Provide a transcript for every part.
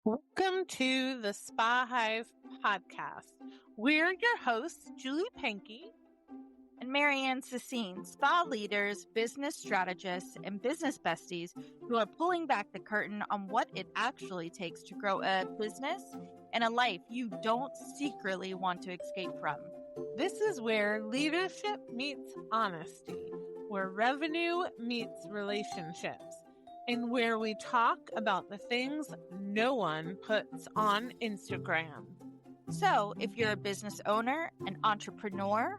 Welcome to the SpaHive Podcast. We're your hosts, Julie Pankey and MaryAnn, spa leaders, business strategists, and business besties who are pulling back the curtain on what it actually takes to grow a business and a life you don't secretly want to escape from. This is where leadership meets honesty, where revenue meets relationships, and where we talk about the things no one puts on Instagram. So, if you're a business owner, an entrepreneur,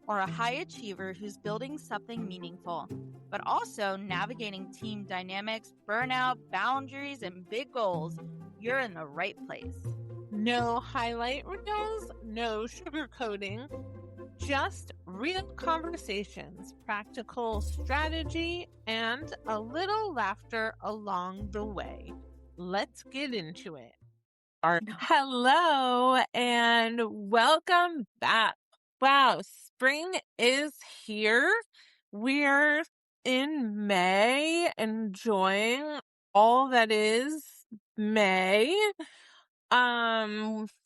or a high achiever who's building something meaningful, but also navigating team dynamics, burnout, boundaries, and big goals, you're in the right place. No highlight reels, no sugarcoating, just real conversations, practical strategy, and a little laughter along the way. Let's get into it. Hello and welcome back. Wow, spring is here. We're in May, enjoying all that is May.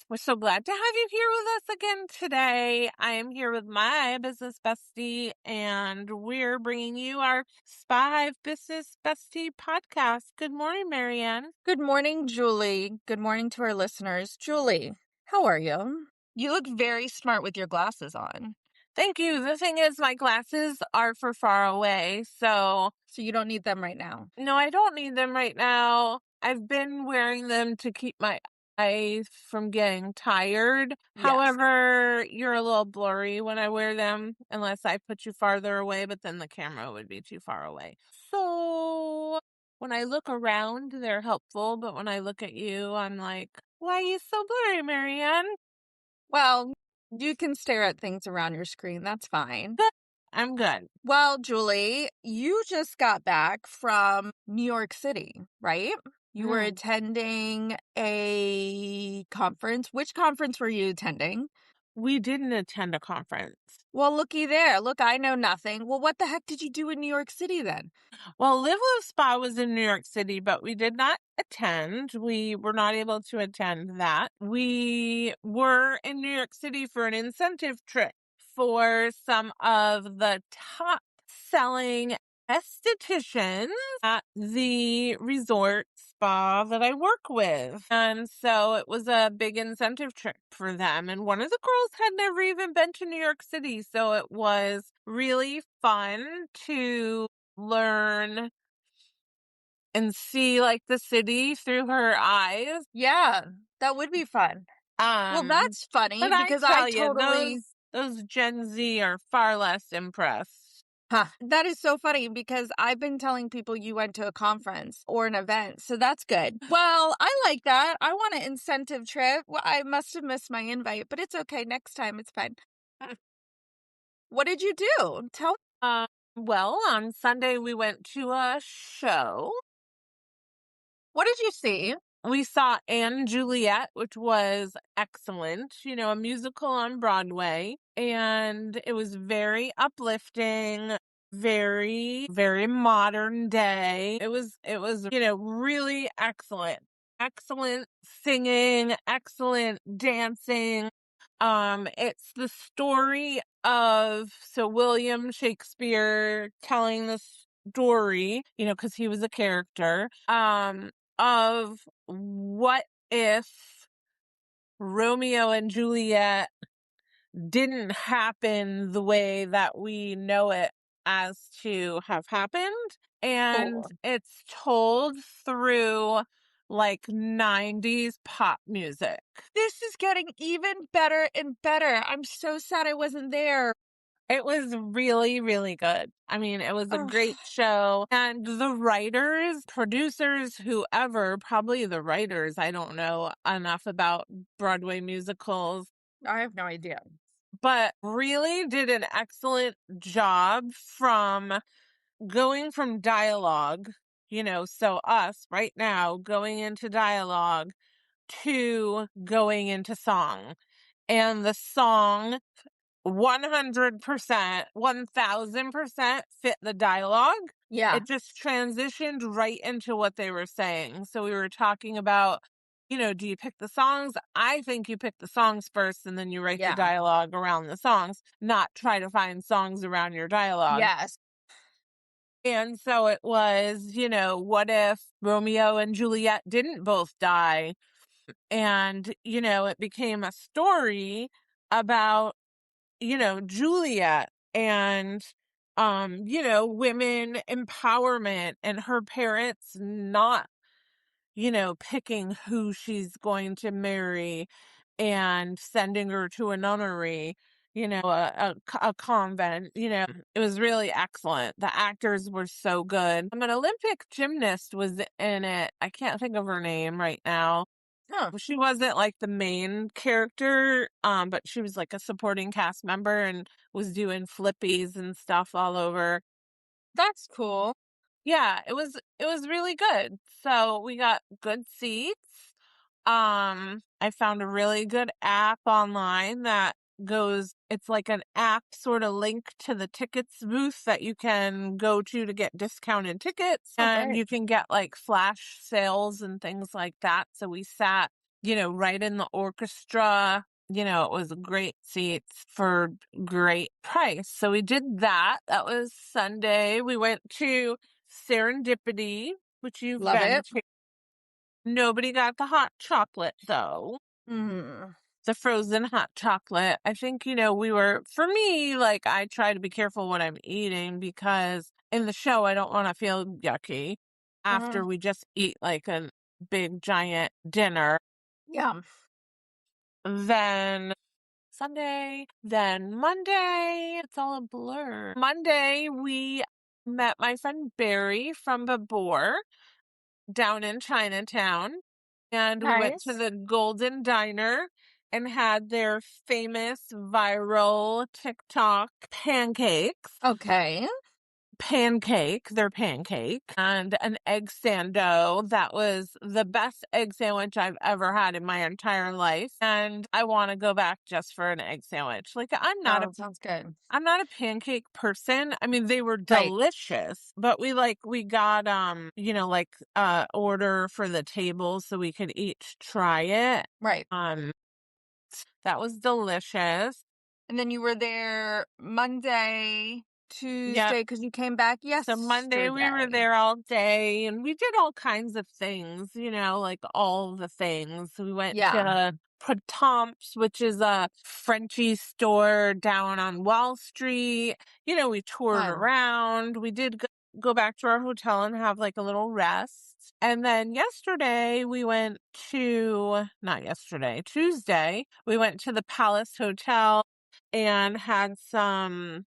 We're so glad to have you here with us again today. I am here with my business bestie, and we're bringing you our SpaHive Business Bestie podcast. Good morning, MaryAnn. Good morning, Julie. Good morning to our listeners. Julie, how are you? You look very smart with your glasses on. Thank you. The thing is, my glasses are for far away, so you don't need them right now. No, I don't need them right now. I've been wearing them to keep my eyes from getting tired. Yes. However, you're a little blurry when I wear them, unless I put you farther away, but then the camera would be too far away. So when I look around, they're helpful, but when I look at you, I'm like, why are you so blurry, MaryAnn? Well, you can stare at things around your screen. That's fine. I'm good. Well, Julie, you just got back from New York City, right? You were attending a conference. Which conference were you attending? We didn't attend a conference. Well, looky there. Look, I know nothing. Well, what the heck did you do in New York City then? Well, Live Live Spa was in New York City, but we did not attend. We were not able to attend that. We were in New York City for an incentive trip for some of the top selling estheticians at the resort spa that I work with. And so it was a big incentive trip for them. And one of the girls had never even been to New York City. So it was really fun to learn and see like the city through her eyes. Yeah, that would be fun. Well, that's funny because I totally... Those Gen Z are far less impressed. Huh. That is so funny because I've been telling people you went to a conference or an event, so that's good. Well, I like that. I want an incentive trip. Well, I must have missed my invite, but it's okay. Next time, it's fine. What did you do? Tell me. Well, on Sunday we went to a show. What did you see? We saw Anne Juliet, which was excellent, a musical on Broadway, and it was very uplifting, very, very modern day. It was, really excellent. Excellent singing, excellent dancing. It's the story of William Shakespeare telling the story, because he was a character, of what if Romeo and Juliet didn't happen the way that we know it as to have happened. And it's told through like 90s pop music. This is getting even better and better. I'm so sad I wasn't there. It was really, really good. I mean, it was a great show. And the writers, producers, whoever, probably the writers, I don't know enough about Broadway musicals. I have no idea. But really did an excellent job from going from dialogue, so us right now going into dialogue to going into song. And the song 100%, 1000% fit the dialogue. Yeah. It just transitioned right into what they were saying. So we were talking about, do you pick the songs? I think you pick the songs first and then you write the Yeah. dialogue around the songs, not try to find songs around your dialogue. Yes. And so it was, what if Romeo and Juliet didn't both die? And, it became a story about, Juliet and, women empowerment and her parents not, picking who she's going to marry and sending her to a nunnery, a convent, it was really excellent. The actors were so good. An Olympic gymnast was in it. I can't think of her name right now. Huh. She wasn't like the main character, but she was like a supporting cast member and was doing flippies and stuff all over. That's cool. Yeah, it was really good. So we got good seats. I found a really good app online that it's like an app sort of link to the tickets booth that you can go to get discounted tickets, Oh, and great. you can get like flash sales and things like that. So we sat, right in the orchestra. It was great seats for great price. So we did that. That was Sunday. We went to Serendipity, which you've Love been it. to. Nobody got the hot chocolate though. Mm. The frozen hot chocolate. I think, for me, like I try to be careful what I'm eating because in the show I don't want to feel yucky Uh, after we just eat like a big giant dinner. yeah. Then Sunday, then Monday, it's all a blur. Monday, we met my friend Barry from Babor down in Chinatown, and we went to Nice. the Golden Diner and had their famous viral TikTok pancakes. Okay. Their pancake, and an egg sando. That was the best egg sandwich I've ever had in my entire life. And I want to go back just for an egg sandwich. Like Oh, sounds good. I'm not a pancake person. I mean, they were Right. delicious, but we got order for the table so we could each try it. Right. Um that was delicious. And then you were there Monday, Yep. Tuesday, because you came back So Monday we were yesterday. there all day and we did all kinds of things, like all the things. We went Yeah. to Pratomps, which is a Frenchy store down on Wall Street. We toured Fun. around. We did go back to our hotel and have like a little rest. And then Tuesday, we went to the Palace Hotel and had some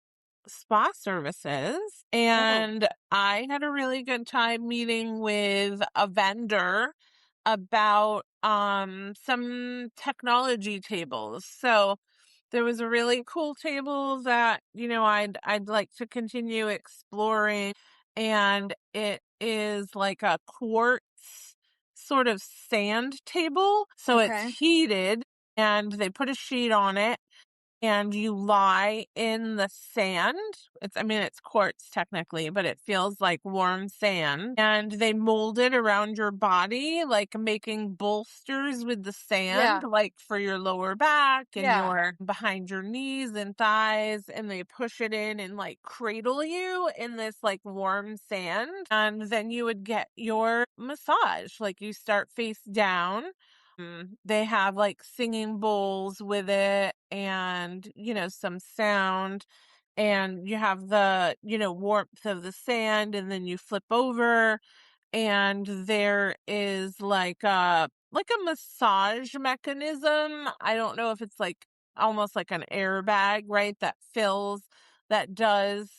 spa services, Oh, and I had a really good time meeting with a vendor about some technology tables. So there was a really cool table that I'd like to continue exploring, and it is like a quartz sort of sand table, so it's okay. heated and they put a sheet on it and you lie in the sand. It's quartz technically, but it feels like warm sand. And they mold it around your body, like making bolsters with the sand, Yeah. like for your lower back and Yeah. your behind your knees and thighs. And they push it in and like cradle you in this like warm sand. And then you would get your massage. Like you start face down. They have like singing bowls with it and, some sound, and you have the, warmth of the sand, and then you flip over and there is like a massage mechanism. I don't know if it's like almost like an airbag, right? That does,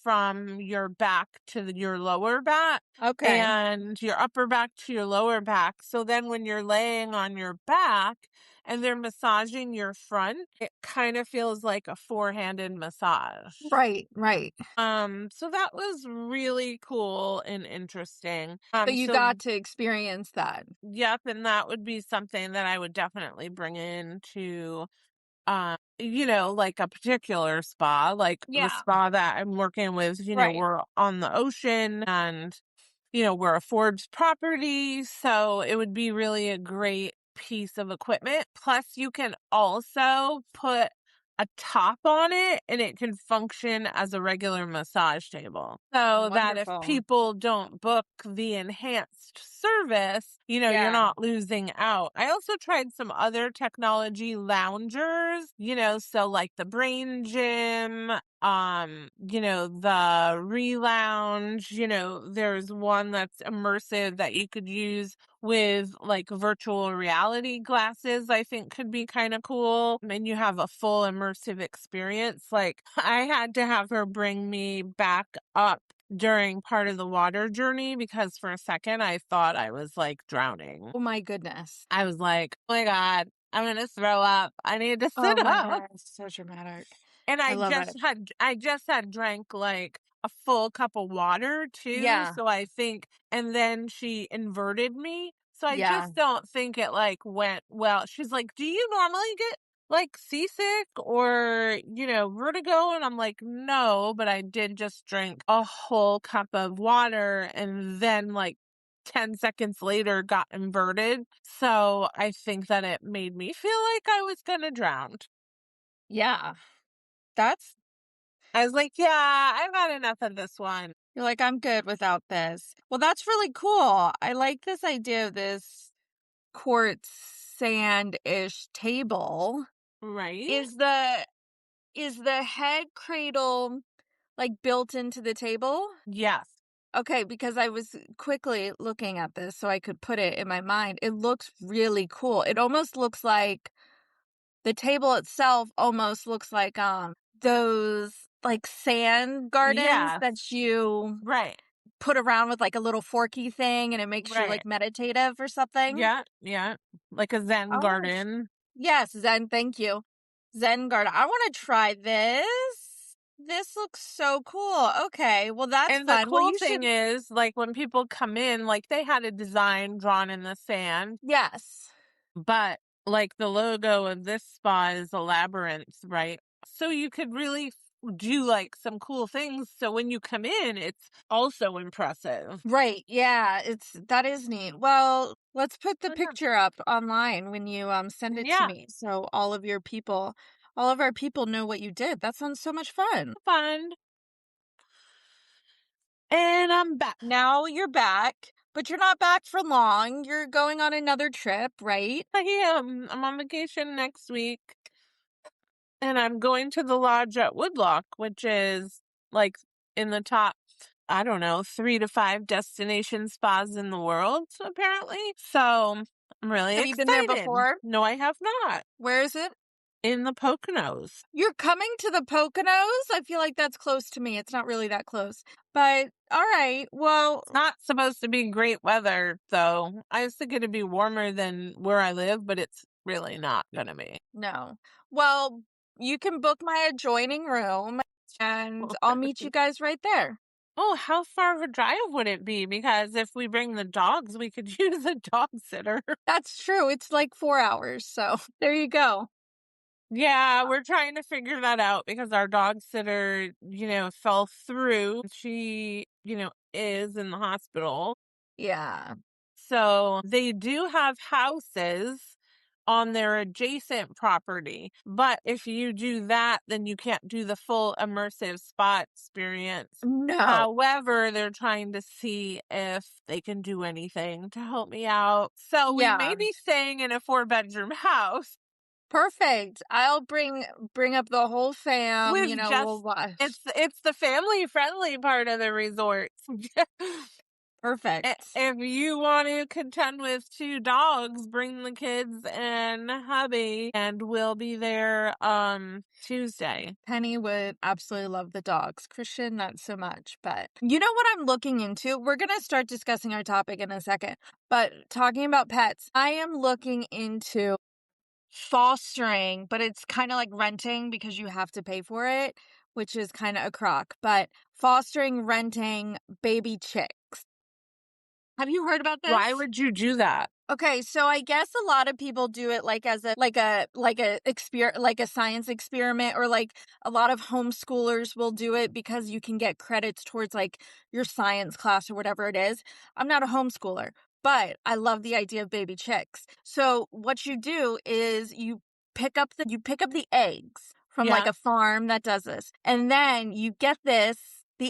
from your back to your lower back Okay. and your upper back to your lower back. So then when you're laying on your back and they're massaging your front, it kind of feels like a four-handed massage. Right. Right. So that was really cool and interesting. So you So got to experience that. yep, and that would be something that I would definitely bring into like a particular spa, like the Yeah. spa that I'm working with, Right. we're on the ocean, and we're a Forbes property, so it would be really a great piece of equipment. Plus, you can also put a top on it and it can function as a regular massage table. So that if Wonderful. people don't book the enhanced service, you're Yeah. not losing out. I also tried some other technology loungers, so like the Brain Gym, the re-lounge, there's one that's immersive that you could use with like virtual reality glasses, I think could be kind of cool. And you have a full immersive experience. Like I had to have her bring me back up during part of the water journey because for a second I thought I was like drowning. Oh my goodness. I was like, oh my God, I'm going to throw up. I need to Oh sit my up. God. So dramatic. And I love it. I just had drank like a full cup of water too. Yeah. So I think, and then she inverted me. So I Yeah. just don't think it like went well. She's like, do you normally get like seasick or, vertigo? And I'm like, no, but I did just drink a whole cup of water and then like 10 seconds later got inverted. So I think that it made me feel like I was going to drown. Yeah. That's, I was like, yeah, I've had enough of this one. you're like, I'm good without this. Well, that's really cool. I like this idea of this quartz sand-ish table. Right? Is the head cradle like built into the table? Yes. Okay, because I was quickly looking at this so I could put it in my mind. It looks really cool. It almost looks like the table itself almost looks like those like sand gardens Yes. that you Right. put around with like a little forky thing and it makes you Right. like meditative or something. Yeah. Yeah. Like a Zen Oh, garden. yes, Zen, thank you. Zen garden. I want to try this. This looks so cool. Okay, well that's And the fun. Well, cool you thing should. is, like, when people come in, like, they had a design drawn in the sand, Yes. but like the logo of this spa is a labyrinth, right? So you could really do like some cool things. So when you come in, it's also impressive. Right. Yeah, that is neat. Well, let's put the Oh, yeah. picture up online when you send it to Yeah. me so all of our people know what you did. That sounds so much fun. Fun. And I'm back. Now you're back, but you're not back for long. You're going on another trip, right? I am. I'm on vacation next week. And I'm going to the lodge at Woodlock, which is like in the top, I don't know, 3 to 5 destination spas in the world, apparently. So I'm really Have you been there excited. before? No, I have not. Where is it? In the Poconos. You're coming to the Poconos? I feel like that's close to me. It's not really that close. But all right. Well, It's not supposed to be great weather, though. I was thinking it'd be warmer than where I live, but it's really not going to be. no. Well, you can book my adjoining room and I'll meet you guys right there. Oh, how far of a drive would it be? Because if we bring the dogs, we could use a dog sitter. That's true. It's like 4 hours. So there you go. Yeah, we're trying to figure that out because our dog sitter, fell through. She, is in the hospital. Yeah. So they do have houses on their adjacent property. But if you do that, then you can't do the full immersive spa experience. No. However, they're trying to see if they can do anything to help me out. So we may Yeah. be staying in a 4-bedroom house Perfect. I'll bring up the whole fam, with we'll just watch. it's the family friendly part of the resort. Perfect. If you want to contend with 2 dogs, bring the kids and hubby, and we'll be there Tuesday. Penny would absolutely love the dogs. Christian, not so much. But you know what I'm looking into? We're going to start discussing our topic in a second. But talking about pets, I am looking into fostering, but it's kind of like renting because you have to pay for it, which is kind of a crock. But fostering, renting baby chicks. Have you heard about this? Why would you do that? Okay, so I guess a lot of people do it like as a like a science experiment, or like a lot of homeschoolers will do it because you can get credits towards like your science class or whatever it is. I'm not a homeschooler, but I love the idea of baby chicks. So what you do is you pick up the eggs from like Yeah. a farm that does this. And then you get the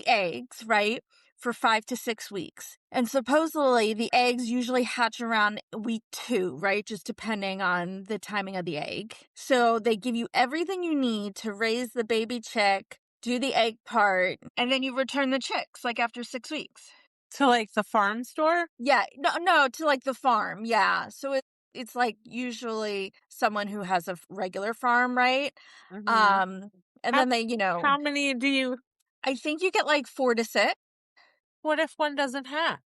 eggs, right? For 5 to 6 weeks. And supposedly the eggs usually hatch around week 2, right? Just depending on the timing of the egg. So they give you everything you need to raise the baby chick, do the egg part, and then you return the chicks like after 6 weeks. To like the farm store? Yeah, no, to like the farm. Yeah. So it's like usually someone who has a regular farm, right? Mm-hmm. Um, and How, then how many do you, I think you get like 4 to 6. what if one doesn't have?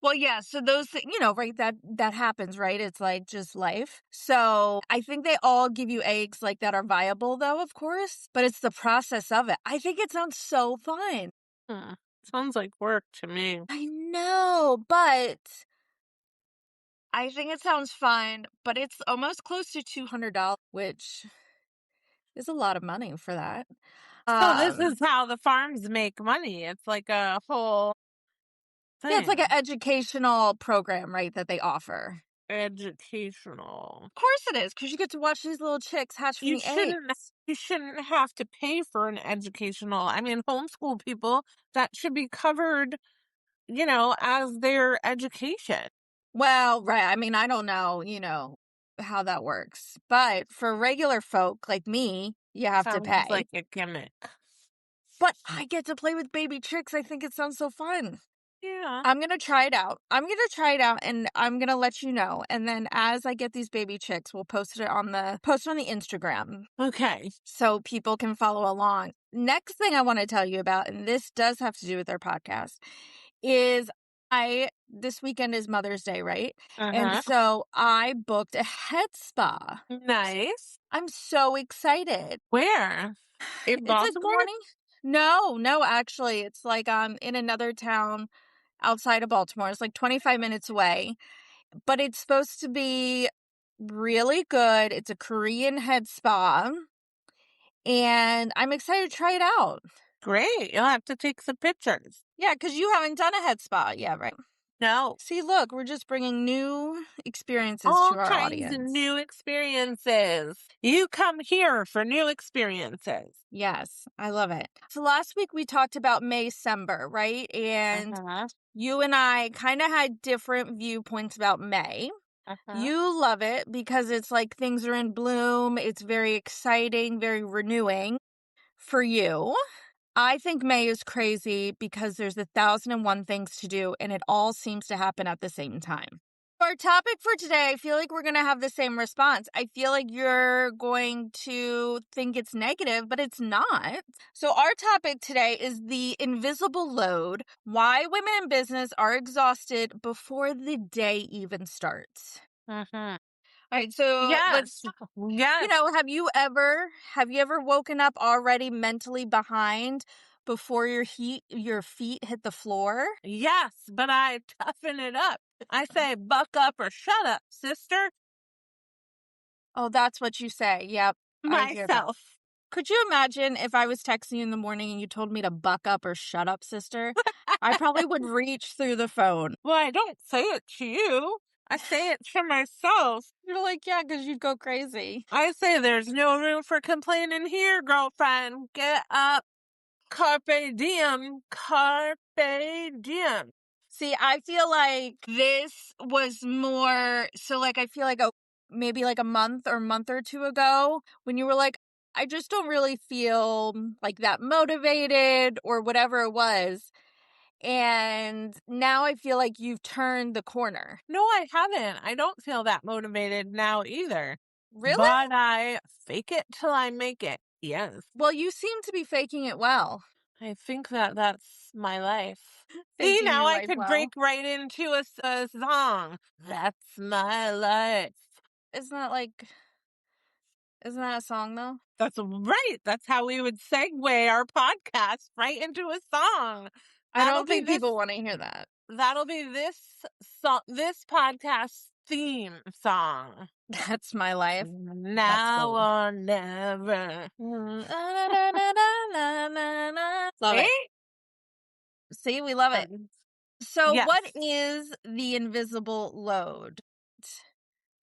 Well, yeah, so those right, that happens, right? It's like just life. So, I think they all give you eggs like that are viable though, of course, but it's the process of it. I think it sounds so fun. Hmm. Sounds like work to me. I know, but I think it sounds fun, but it's almost close to $200, which is a lot of money for that. So this is Um, how the farms make money. It's like a whole yeah, it's like an thing. educational program, right, that they offer. Educational. Of course it is, because you get to watch these little chicks hatch from You the shouldn't eggs. you shouldn't have to pay for an educational. I mean, homeschool people, that should be covered, as their education. Well, right. I mean, I don't know, how that works. But for regular folk like me, you have to Sounds pay. like a gimmick. But I get to play with baby chicks. I think it sounds so fun. Yeah. I'm going to try it out. And I'm going to let you know. And then as I get these baby chicks, we'll post it on the Instagram Okay. so people can follow along. Next thing I want to tell you about, and this does have to do with our podcast, is I this weekend is Mother's Day, right? And Uh-huh. so I booked a head spa. Nice. I'm so excited. Where? In It's a Baltimore? 20 No, actually, it's like in another town outside of Baltimore. It's like 25 minutes away, but it's supposed to be really good. It's a Korean head spa, and I'm excited to try it out. Great. You'll have to take some pictures. Yeah, because you haven't done a head spa yet, right? No. See, look, we're just bringing new experiences All to our kinds of audience. new experiences. You come here for new experiences. Yes, I love it. So last week we talked about May-sember, right? And Uh-huh. you and I kind of had different viewpoints about May. Uh-huh. You love it because it's like things are in bloom. It's very exciting, very renewing for you. I think May is crazy because there's 1,001 things to do and it all seems to happen at the same time. Our topic for today, I feel like we're going to have the same response. I feel like you're going to think it's negative, but it's not. So, our topic today is the invisible load, why women in business are exhausted before the day even starts. Uh-huh. All right, so Yes. Yes. have you ever woken up already mentally behind before your feet hit the floor? Yes, but I toughen it up. I say, buck up or shut up, sister. Oh, that's what you say. Yep, I hear that. Myself. Could you imagine if I was texting you in the morning and you told me to buck up or shut up, sister? I probably would reach through the phone. Well, I don't say it to you. I say it to myself. You're like, yeah, because you'd go crazy. I say there's no room for complaining here, girlfriend. Get up. Carpe diem. Carpe diem. See, I feel like this was more so like I feel like maybe like a month or two ago when you were like, I just don't really feel like that motivated or whatever it was. And now I feel like you've turned the corner. No, I haven't. I don't feel that motivated now either. Really? But I fake it till I make it. Yes. Well, you seem to be faking it well. I think that's my life. See, Faking now your I life could well. break right into a song. That's my life. Isn't that like, isn't that a song though? That's right. That's how we would segue our podcast right into a song. I That'll don't be think this. people want to hear that. That'll be this song. This podcast theme song. That's my life. Now gold. or never. Love it. Eh? See, we love it. So, Yes. what is the invisible load?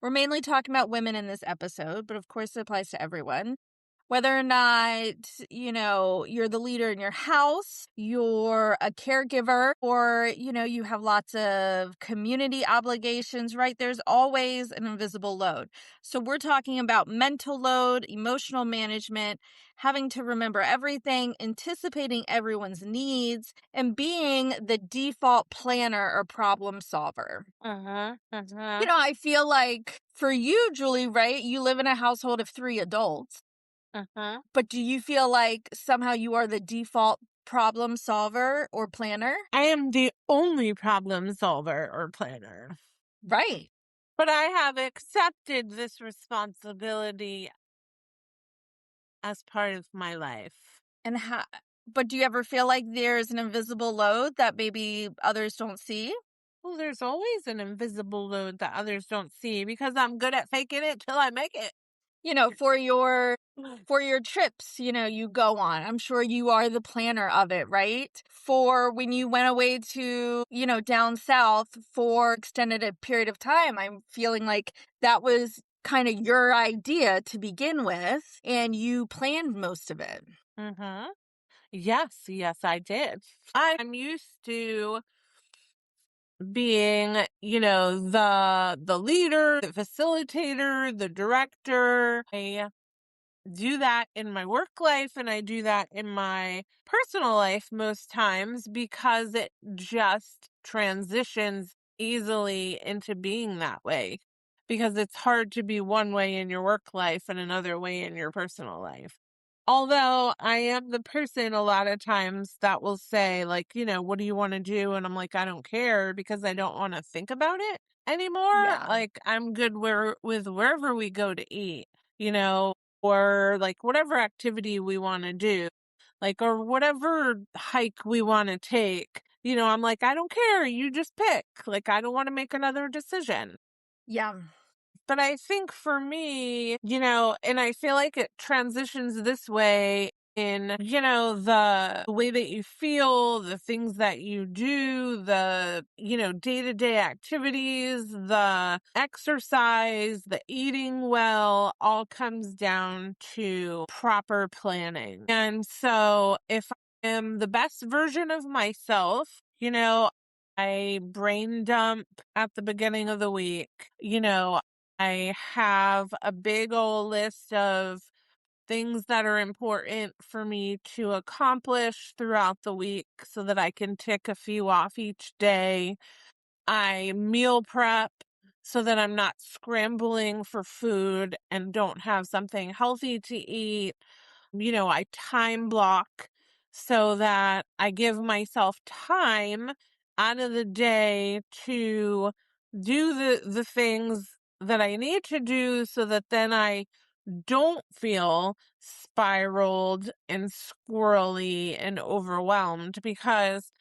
We're mainly talking about women in this episode, but of course it applies to everyone. Whether or not, you're the leader in your house, you're a caregiver, or, you have lots of community obligations, right? There's always an invisible load. So we're talking about mental load, emotional management, having to remember everything, anticipating everyone's needs, and being the default planner or problem solver. I feel like for you, Julie, right? You live in a household of 3 adults. But do you feel like somehow you are the default problem solver or planner? I am the only problem solver or planner. Right. But I have accepted this responsibility as part of my life. And but do you ever feel like there's an invisible load that maybe others don't see? Well, there's always an invisible load that others don't see because I'm good at faking it till I make it. For your trips, you go on. I'm sure you are the planner of it, right? For when you went away to, down south for extended a period of time, I'm feeling like that was kind of your idea to begin with, and you planned most of it. Yes, I did. I'm used to being, the leader, the facilitator, the director. I do that in my work life and I do that in my personal life most times because it just transitions easily into being that way. Because it's hard to be one way in your work life and another way in your personal life. Although I am the person a lot of times that will say, like, what do you want to do? And I'm like, I don't care because I don't want to think about it anymore. Yeah. Like, I'm good with wherever we go to eat, or like whatever activity we want to do, like, or whatever hike we want to take. I'm like, I don't care. You just pick. Like, I don't want to make another decision. Yeah. But I think for me, and I feel like it transitions this way in, the way that you feel, the things that you do, the, day-to-day activities, the exercise, the eating well, all comes down to proper planning. And so if I am the best version of myself, I brain dump at the beginning of the week. I have a big old list of things that are important for me to accomplish throughout the week so that I can tick a few off each day. I meal prep so that I'm not scrambling for food and don't have something healthy to eat. I time block so that I give myself time out of the day to do the things that I need to do so that then I don't feel spiraled and squirrely and overwhelmed because,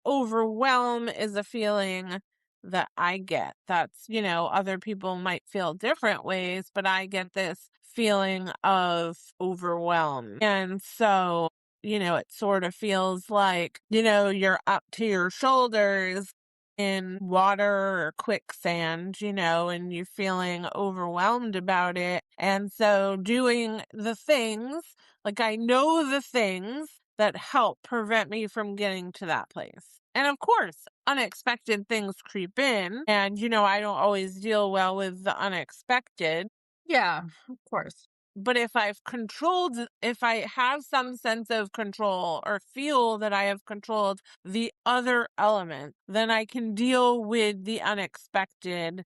overwhelm is a feeling that I get. That's, other people might feel different ways, but I get this feeling of overwhelm. And so, it sort of feels like, you're up to your shoulders in water or quicksand, and you're feeling overwhelmed about it. And so doing the things, like I know the things that help prevent me from getting to that place. And of course, unexpected things creep in and, I don't always deal well with the unexpected. Yeah, of course. But if I have some sense of control or feel that I have controlled the other element, then I can deal with the unexpected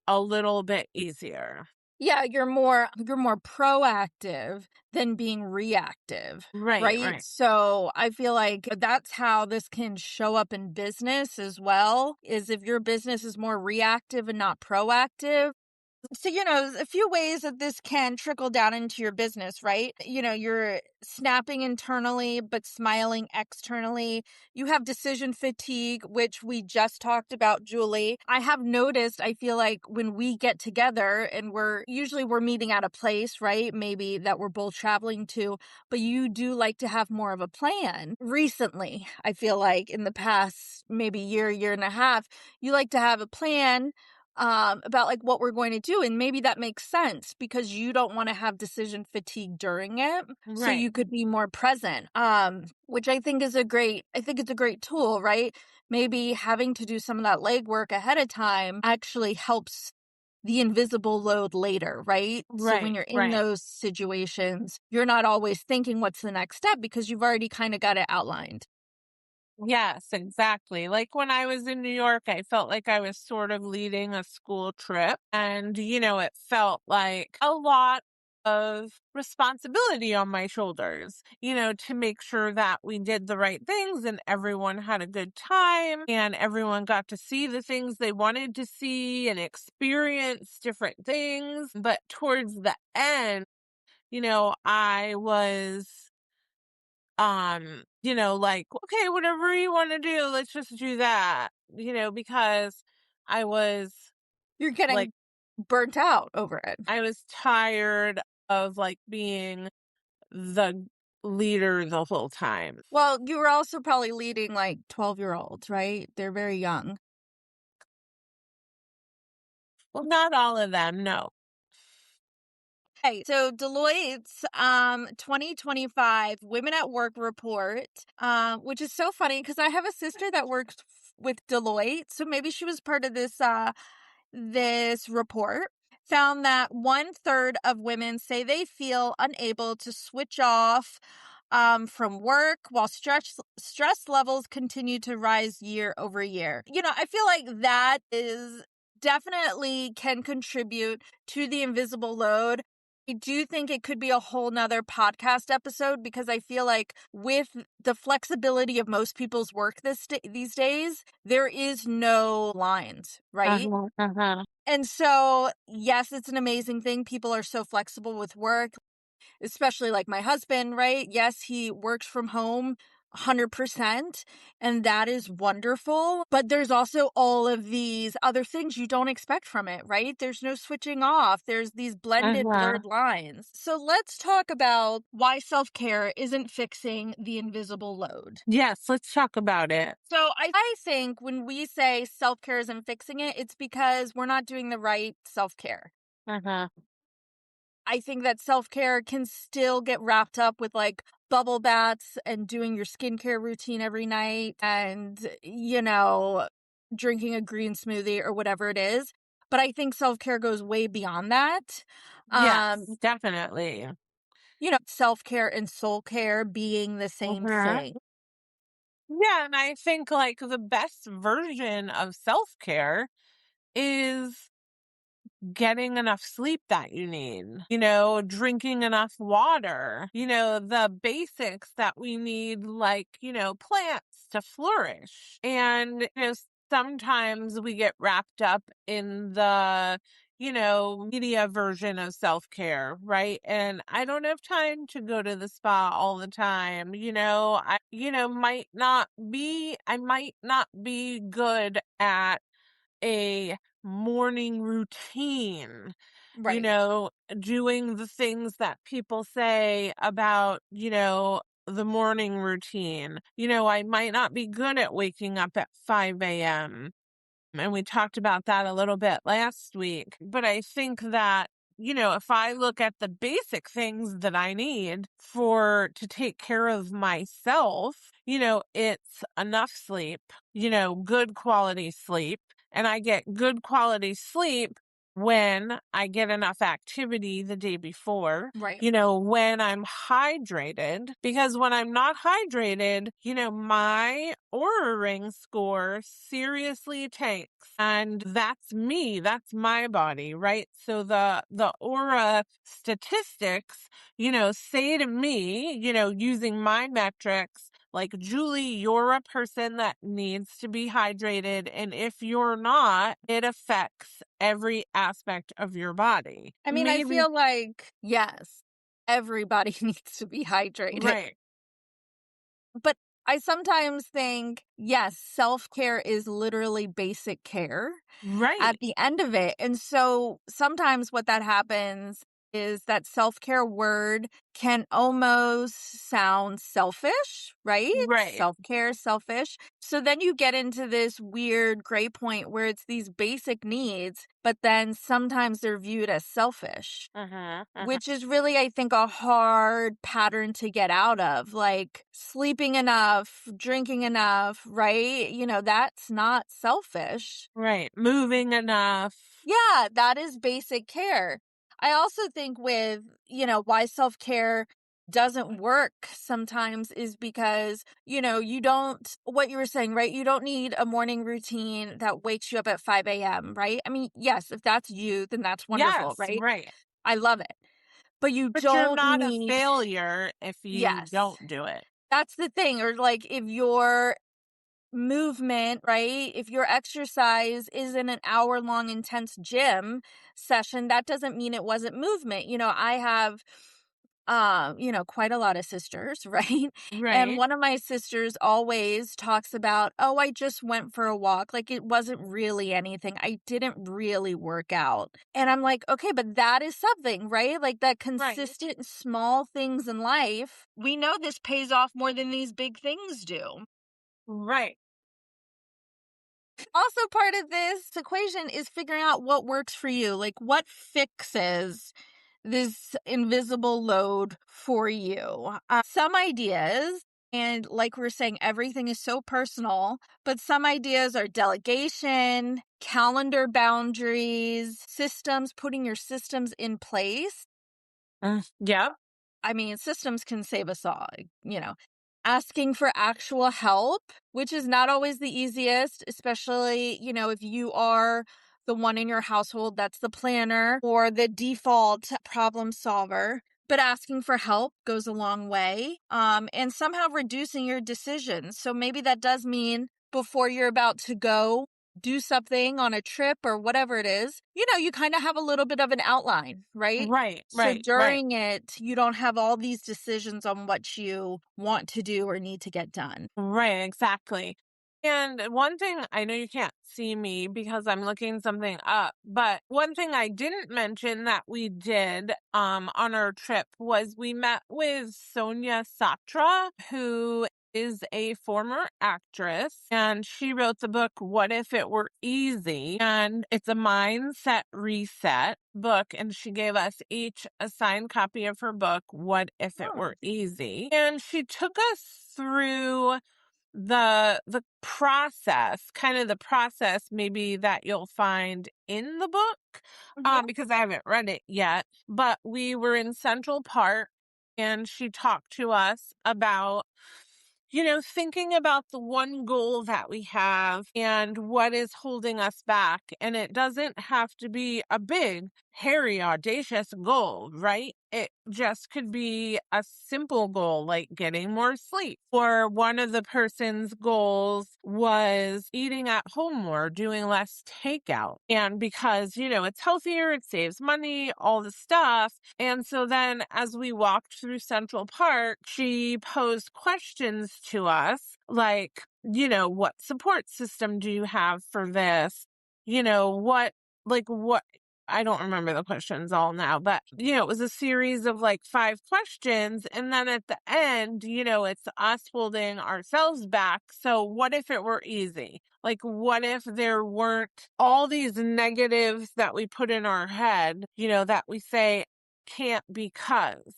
a little bit easier. Yeah, you're more proactive than being reactive. Right. So I feel like that's how this can show up in business as well, is if your business is more reactive and not proactive, So, a few ways that this can trickle down into your business, right? You're snapping internally, but smiling externally. You have decision fatigue, which we just talked about, Julie. I have noticed, I feel like when we get together and we're meeting at a place, right? Maybe that we're both traveling to, but you do like to have more of a plan. Recently, I feel like in the past, maybe year and a half, you like to have a plan about like what we're going to do. And maybe that makes sense because you don't want to have decision fatigue during it. So Right. you could be more present. Which I think is it's a great tool, right? Maybe having to do some of that legwork ahead of time actually helps the invisible load later, right? So when Right. you're in Right. those situations, you're not always thinking what's the next step because you've already kind of got it outlined. Yes, exactly. Like when I was in New York, I felt like I was sort of leading a school trip. And, it felt like a lot of responsibility on my shoulders, to make sure that we did the right things and everyone had a good time and everyone got to see the things they wanted to see and experience different things. But towards the end, I was like, okay, whatever you want to do, let's just do that, because I was You're like, getting burnt out over it. I was tired of like being the leader the whole time. Well, you were also probably leading like 12-year-olds, right? They're very young. Well, not all of them, no. Okay, so Deloitte's 2025 Women at Work report, which is so funny because I have a sister that works with Deloitte, so maybe she was part of this report, found that 1/3 of women say they feel unable to switch off from work while stress levels continue to rise year over year. I feel like that is definitely can contribute to the invisible load. I do think it could be a whole nother podcast episode because I feel like with the flexibility of most people's work these days, there is no lines, right? Uh-huh, uh-huh. And so, yes, it's an amazing thing. People are so flexible with work, especially like my husband, right? Yes, he works from home 100%, and that is wonderful. But there's also all of these other things you don't expect from it, right? There's no switching off, there's these blended, Uh-huh. blurred lines. So let's talk about why self care isn't fixing the invisible load. Yes, let's talk about it. So I think when we say self care isn't fixing it, it's because we're not doing the right self care. Uh-huh. I think that self-care can still get wrapped up with like bubble baths and doing your skincare routine every night and, drinking a green smoothie or whatever it is. But I think self-care goes way beyond that. Yes, definitely. Self-care and soul care being the same Uh-huh. thing. Yeah, and I think like the best version of self-care is getting enough sleep that you need, drinking enough water, the basics that we need, like, plants to flourish. And, sometimes we get wrapped up in the, media version of self care, right? And I don't have time to go to the spa all the time. I might not be good at a morning routine, you Right. know, doing the things that people say about, the morning routine. I might not be good at waking up at 5 a.m. And we talked about that a little bit last week. But I think that, if I look at the basic things that I need to take care of myself, it's enough sleep, good quality sleep. And I get good quality sleep when I get enough activity the day before, Right. when I'm hydrated, because when I'm not hydrated, my aura ring score seriously tanks. And that's me, that's my body, right? So the aura statistics, say to me, using my metrics, Like, Julie, you're a person that needs to be hydrated. And if you're not, it affects every aspect of your body. I mean, I Maybe, feel like, yes, everybody needs to be hydrated. right, But I sometimes think, yes, self-care is literally basic care right, at the end of it. And so sometimes what that happens is that self-care word can almost sound selfish, right? right. Self-care, selfish. So then you get into this weird gray point where it's these basic needs, but then sometimes they're viewed as selfish, Uh-huh, uh-huh. which is really, I think, a hard pattern to get out of. Like sleeping enough, drinking enough, right? That's not selfish. Right. Moving enough. Yeah, that is basic care. I also think with, why self-care doesn't work sometimes is because, you don't, what you were saying, right? You don't need a morning routine that wakes you up at 5 a.m., right? I mean, yes, if that's you, then that's wonderful, Yes, right? right. I love it. But you But you're don't not a need, failure if you yes, don't do it. that's the thing. Or like if your movement, right? If your exercise isn't an hour-long intense gym session, that doesn't mean it wasn't movement. I have quite a lot of sisters, right? And Right. one of my sisters always talks about, "Oh, I just went for a walk. Like it wasn't really anything. I didn't really work out." And I'm like, "Okay, but that is something, right? Like that Right. consistent small things in life. We know this pays off more than these big things do." Right. Also, part of this equation is figuring out what works for you. Like, what fixes this invisible load for you? Some ideas, and like we're saying, everything is so personal, but some ideas are delegation, calendar boundaries, systems, putting your systems in place. Yep. I mean, systems can save us all, asking for actual help, which is not always the easiest, especially, if you are the one in your household that's the planner or the default problem solver. But asking for help goes a long way. And somehow reducing your decisions. So maybe that does mean before you're about to go do something on a trip or whatever it is, you kind of have a little bit of an outline, right? Right. So Right. Right. during it, you don't have all these decisions on what you want to do or need to get done. Right. Exactly. And one thing, I know you can't see me because I'm looking something up, but one thing I didn't mention that we did on our trip was we met with Sonia Satra, who is a former actress, and she wrote the book What If It Were Easy, and it's a mindset reset book, and she gave us each a signed copy of her book What If It Oh, Were Easy, and she took us through the process, kind of the process maybe that you'll find in the book, mhm. because I haven't read it yet, but we were in Central Park and she talked to us about, thinking about the one goal that we have and what is holding us back. And it doesn't have to be a big, hairy, audacious goal, right? It just could be a simple goal like getting more sleep. Or one of the person's goals was eating at home more, doing less takeout. And because, it's healthier, it saves money, all the stuff. And so then as we walked through Central Park, she posed questions to us like, what support system do you have for this? What I don't remember the questions all now, but it was a series of like 5 questions. And then at the end, it's us holding ourselves back. So what if it were easy? Like, what if there weren't all these negatives that we put in our head, that we say can't because?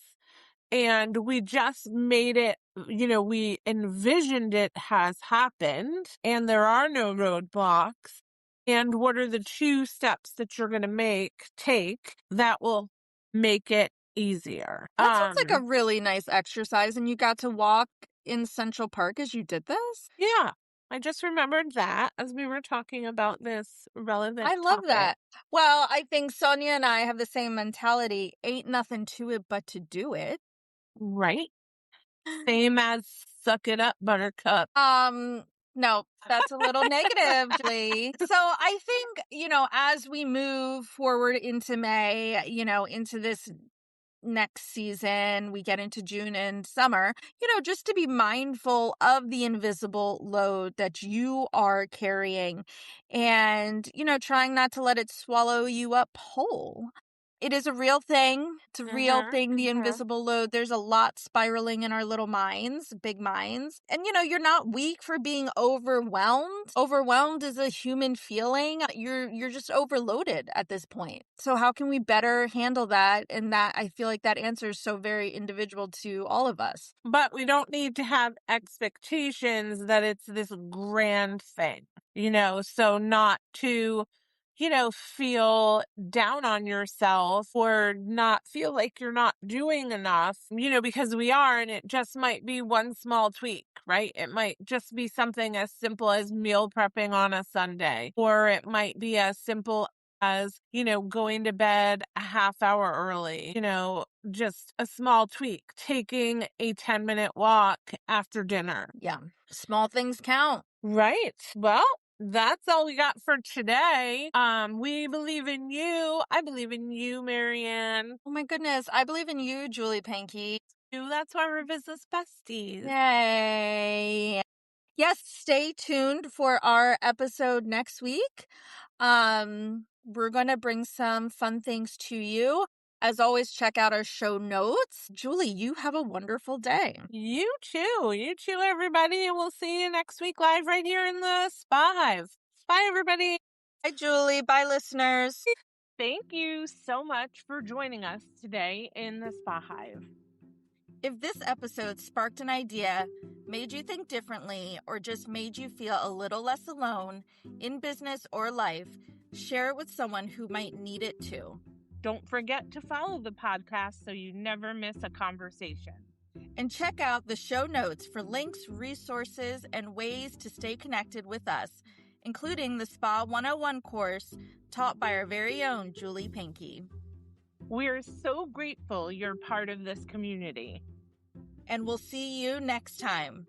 And we just made it, we envisioned it has happened and there are no roadblocks. And what are the 2 steps that you're going to take that will make it easier? That sounds like a really nice exercise. And you got to walk in Central Park as you did this? Yeah, I just remembered that as we were talking about this relevant I love topic. that. Well, I think Sonia and I have the same mentality. Ain't nothing to it but to do it. Right? Same as Suck it up, buttercup. No, that's a little negative, Julie. So I think, as we move forward into May, into this next season, we get into June and summer, just to be mindful of the invisible load that you are carrying and, trying not to let it swallow you up whole. It is a real thing. It's a real thing, the invisible load. There's a lot spiraling in our little minds, big minds. And, you're not weak for being overwhelmed. Overwhelmed is a human feeling. You're just overloaded at this point. So how can we better handle that? And that, I feel like that answer is so very individual to all of us. But we don't need to have expectations that it's this grand thing, so not to feel down on yourself or not feel like you're not doing enough, because we are, and it just might be one small tweak, right? It might just be something as simple as meal prepping on a Sunday, or it might be as simple as, going to bed a half hour early, just a small tweak, taking a 10-minute walk after dinner. Yeah. Small things count. Right. Well, that's all we got for today. We believe in you. I believe in you, MaryAnn. Oh my goodness. I believe in you, Julie Panky. That's why we're business besties. Yay. Yes, stay tuned for our episode next week. We're going to bring some fun things to you. As always, check out our show notes. Julie, you have a wonderful day. You too. You too, everybody. And we'll see you next week live right here in the SpaHive. Bye, everybody. Bye, Julie. Bye, listeners. Thank you so much for joining us today in the SpaHive. If this episode sparked an idea, made you think differently, or just made you feel a little less alone in business or life, share it with someone who might need it too. Don't forget to follow the podcast so you never miss a conversation. And check out the show notes for links, resources, and ways to stay connected with us, including the Spa 101 course taught by our very own Julie Panky. We're so grateful you're part of this community. And we'll see you next time.